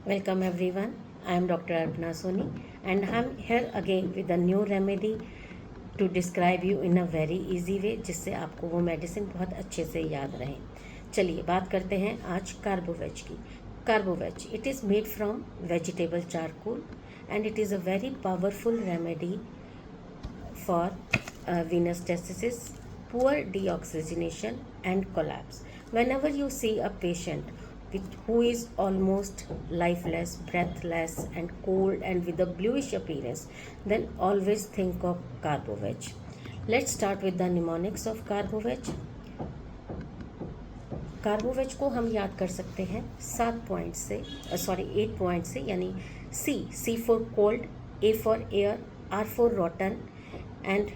Welcome everyone. I am Dr. Arpana Soni and I am here again with a new remedy to describe you in a very easy way जिससे आपको वो medicine बहुत अच्छे से याद रहे. चलिए बात करते हैं आज कार्बोवेज की. Carbo veg it is made from vegetable charcoal and it is a very powerful remedy for venous diseases, poor deoxygenation and collapse. Whenever you see a patient who is almost lifeless, breathless and cold and with a bluish appearance, then always think of Carboveg. Let's start with the mnemonics of Carboveg. Carbo veg को हम याद कर सकते हैं 8 point से यानी C for cold, A for air, R for rotten and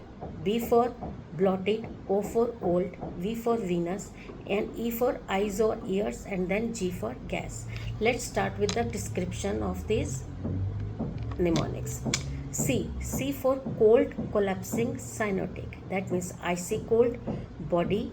B for blotted, O for old, V for Venus, and E for eyes or ears, and then G for gas. Let's start with the description of these mnemonics. C for cold, collapsing, cyanotic. That means icy cold, body,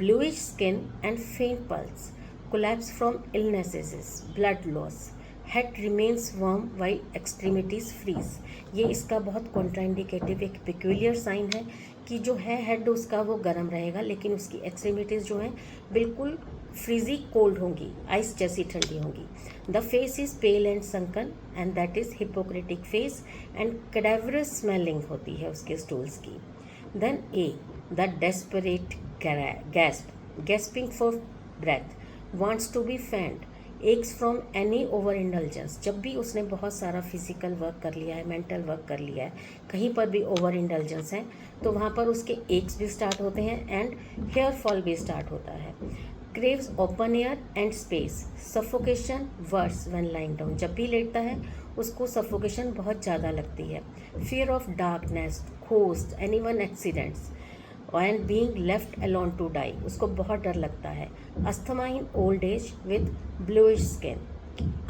bluish skin, and faint pulse. Collapse from illnesses, blood loss. Head remains warm while extremities freeze. ये इसका बहुत कॉन्ट्राइंडिकेटिव एक peculiar sign है कि जो है head उसका वो गर्म रहेगा लेकिन उसकी एक्सट्रीमिटीज़ जो हैं बिल्कुल फ्रीजी कोल्ड होंगी, आइस जैसी ठंडी होंगी. The face is pale and sunken and that is hippocratic face and cadaverous smelling होती है उसके स्टूल्स की. Then a the desperate gasping for breath, wants to be fanned, ex from any over indulgence. जब भी उसने बहुत सारा physical work कर लिया है, मेंटल वर्क कर लिया है, कहीं पर भी ओवर इंडल्जेंस है तो वहाँ पर उसके एक्स भी स्टार्ट होते हैं एंड हेयर फॉल भी स्टार्ट होता है. Craves open air and space, suffocation worse when lying down. जब भी लेटता है उसको सफोकेशन बहुत ज़्यादा लगती है. Fear of darkness, ghost, anyone accidents and being left alone to die. उसको बहुत डर लगता है. Asthma in old age with bluish skin.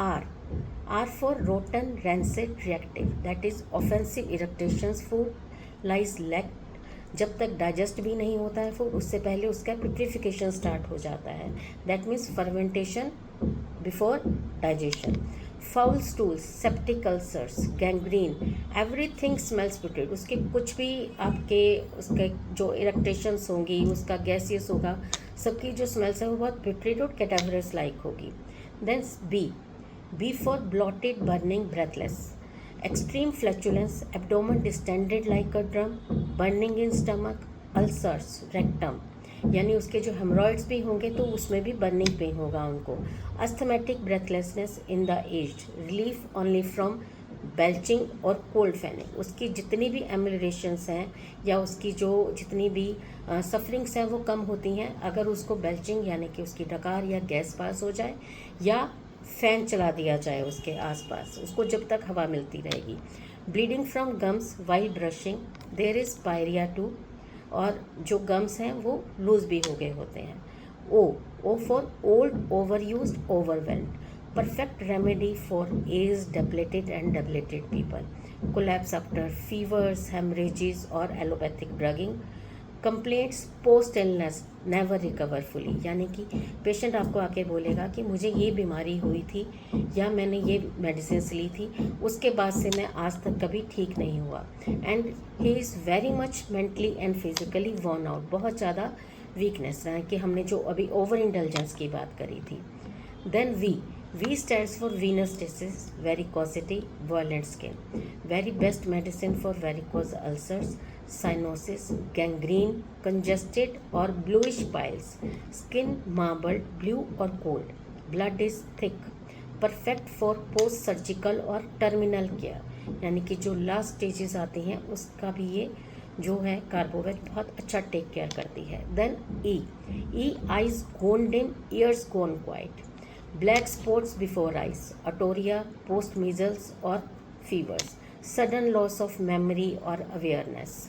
Are for rotten, rancid, reactive. That is offensive irritations, food lies leg. जब तक digest भी नहीं होता है फूड उससे पहले उसका पिट्रिफिकेशन स्टार्ट हो जाता है. That means fermentation before digestion. Foul stools, septic ulcers, gangrene, everything smells putted. उसके कुछ भी आपके उसके जो इरेक्टेशंस होंगी, उसका गैसियस होगा, सबकी जो स्मेल्स है वो बहुत पिट्रिड और कैटावरस लाइक होगी. Then be for bloated, burning, breathless. Extreme flatulence, abdomen distended like a drum, burning in stomach, ulcers, rectum. यानी उसके जो हेमरॉइड्स भी होंगे तो उसमें भी बर्निंग पेन होगा उनको. Asthmatic breathlessness in the aged, relief only from belching और कोल्ड फैनिंग. उसकी जितनी भी एमिलरेशंस हैं या उसकी जो जितनी भी सफरिंग्स हैं वो कम होती हैं अगर उसको बेल्चिंग यानी कि उसकी डकार या गैस पास हो जाए या फैन चला दिया जाए उसके आसपास, उसको जब तक हवा मिलती रहेगी. Bleeding from gums while brushing, there is pyorrhoea too. और जो गम्स हैं वो लूज भी हो गए होते हैं. O for old, over use, overwhelmed. Perfect remedy for age depleted and depleted people. Collapse after fevers, hemorrhages और allopathic drugging. Complaints post illness never recover fully. यानी कि पेशेंट आपको आके बोलेगा कि मुझे ये बीमारी हुई थी या मैंने ये मेडिसिन ली थी, उसके बाद से मैं आज तक कभी ठीक नहीं हुआ. And he is very much mentally and physically worn out. बहुत ज़्यादा वीकनेस रहा कि हमने जो अभी ओवर इंटेलिजेंस की बात करी थी. Then V stands for venous disease, varicosity, violent skin. Very best medicine for varicose ulcers, cyanosis, gangrene, congested और bluish piles. Skin marbled, blue और cold. Blood is thick. Perfect for post surgical और terminal care. यानी कि जो last stages आती हैं उसका भी ये जो है कार्बोवेज बहुत अच्छा टेक केयर करती है. Then E eyes gone dim, ears gone quiet. Black spots before eyes, otorrhoea, post measles और fevers. Sudden loss of memory और awareness.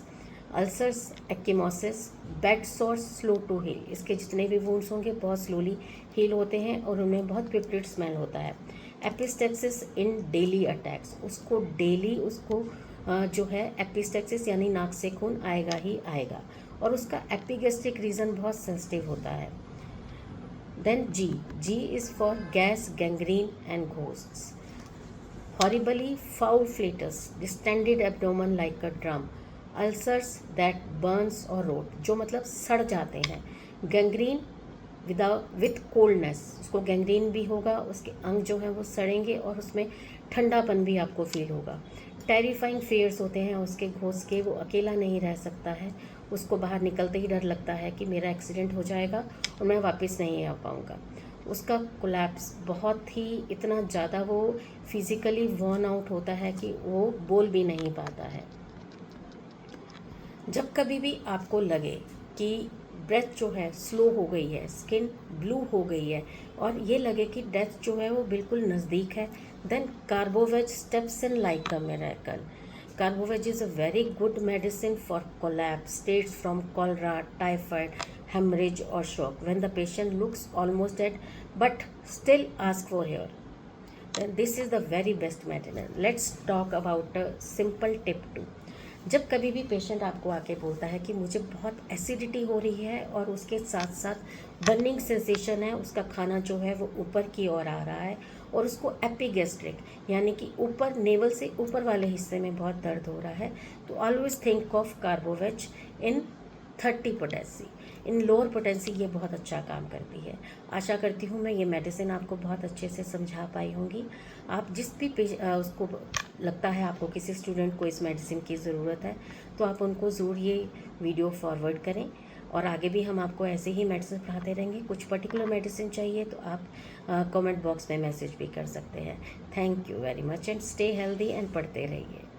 Ulcers, ecchymosis, bed sores, slow to heal. इसके जितने भी wounds होंगे बहुत slowly heal होते हैं और उनमें बहुत पिप्टिड स्मेल होता है. एपिस्टेक्सिस इन डेली अटैक्स. उसको डेली उसको जो है एपिस्टेक्सिस यानी नाक से खून आएगा ही आएगा और उसका एपिगेस्ट्रिक रीजन बहुत सेंसिटिव होता है. Then G is for gas, gangrene and ghosts. horribly foul flatus, distended abdomen like a drum, ulcers that Burns और रोट, जो मतलब सड़ जाते हैं, गैंग्रीन विथ कोल्डनेस, उसको गैंग्रीन भी होगा, उसके अंग जो हैं वो सड़ेंगे और उसमें ठंडापन भी आपको फील होगा। टेरिफाइंग फेयर्स होते हैं उसके घोंस के, वो अकेला नहीं रह सकता है, उसको बाहर निकलते ही डर लगता है कि मेरा एक्सीडेंट हो जाएगा और मैं वापस नहीं आ पाऊँगा। उसका कोलैप्स बहुत ही इतना ज़्यादा वो फिज़िकली वॉर्न आउट होता है कि वो बोल भी नहीं पाता है। जब कभी भी आपको लगे कि ब्रेथ जो है स्लो हो गई है, स्किन ब्लू हो गई है और ये लगे कि डेथ जो है वो बिल्कुल नज़दीक है, then carbo veg steps in like a miracle. Carbo veg is a very good medicine for collapse states from cholera, typhoid, hemorrhage or shock. When the patient looks almost dead but still ask for help, then this is the very best medicine. Let's talk about a simple tip too. जब कभी भी patient आपको आके बोलता है कि मुझे बहुत एसिडिटी हो रही है और उसके साथ साथ बर्निंग सेंसेशन है, उसका खाना जो है वो ऊपर की ओर आ रहा है और उसको एपिगैस्ट्रिक यानी कि ऊपर नेवल से ऊपर वाले हिस्से में बहुत दर्द हो रहा है, तो always think of carbo veg in 30 potency. In lower potency ये बहुत अच्छा काम करती है। आशा करती हूँ मैं ये मेडिसिन आपको बहुत अच्छे से समझा पाई होंगी। आप जिस भी उसको लगता है आपको किसी स्टूडेंट को इस मेडिसिन की ज़रूरत है तो आप उनको ज़रूर ये वीडियो फॉरवर्ड करें और आगे भी हम आपको ऐसे ही मेडिसिन पढ़ाते रहेंगे। कुछ पर्टिकुलर मेडिसिन चाहिए तो आप कमेंट बॉक्स में मैसेज भी कर सकते हैं। Thank you very much and stay healthy and पढ़ते रहिए।